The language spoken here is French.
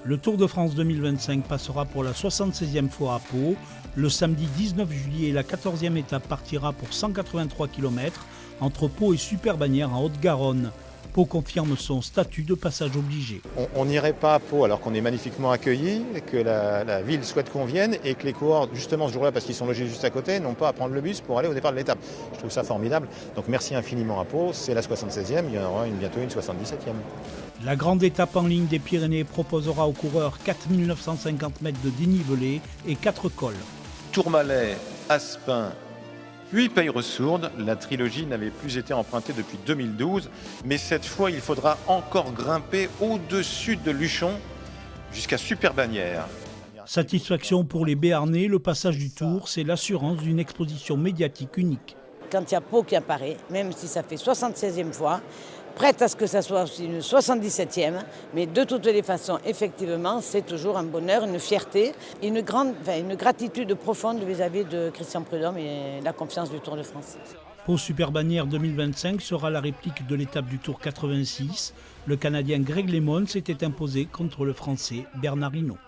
Le Tour de France 2025 passera pour la 76e fois à Pau. Le samedi 19 juillet, la 14e étape partira pour 183 km entre Pau et Super-Bagnères en Haute-Garonne. Pau confirme son statut de passage obligé. On n'irait pas à Pau alors qu'on est magnifiquement accueillis, que la ville souhaite qu'on vienne et que les coureurs, justement ce jour-là, parce qu'ils sont logés juste à côté, n'ont pas à prendre le bus pour aller au départ de l'étape. Je trouve ça formidable. Donc merci infiniment à Pau. C'est la 76e, il y en aura bientôt une 77e. La grande étape en ligne des Pyrénées proposera aux coureurs 4950 mètres de dénivelé et 4 cols. Tourmalet, Aspin, puis Peilleresourde. La trilogie n'avait plus été empruntée depuis 2012, mais cette fois il faudra encore grimper au-dessus de Luchon jusqu'à Super-Bagnères. Satisfaction pour les Béarnais, le passage du Tour, c'est l'assurance d'une exposition médiatique unique. Quand il y a Pau qui apparaît, même si ça fait 76e fois, prête à ce que ça soit aussi une 77e, mais de toutes les façons, effectivement, c'est toujours un bonheur, une fierté, une gratitude profonde vis-à-vis de Christian Prudhomme et la confiance du Tour de France. Pau Super-Bagnères 2025 sera la réplique de l'étape du Tour 86. Le Canadien Greg LeMond s'était imposé contre le Français Bernard Hinault.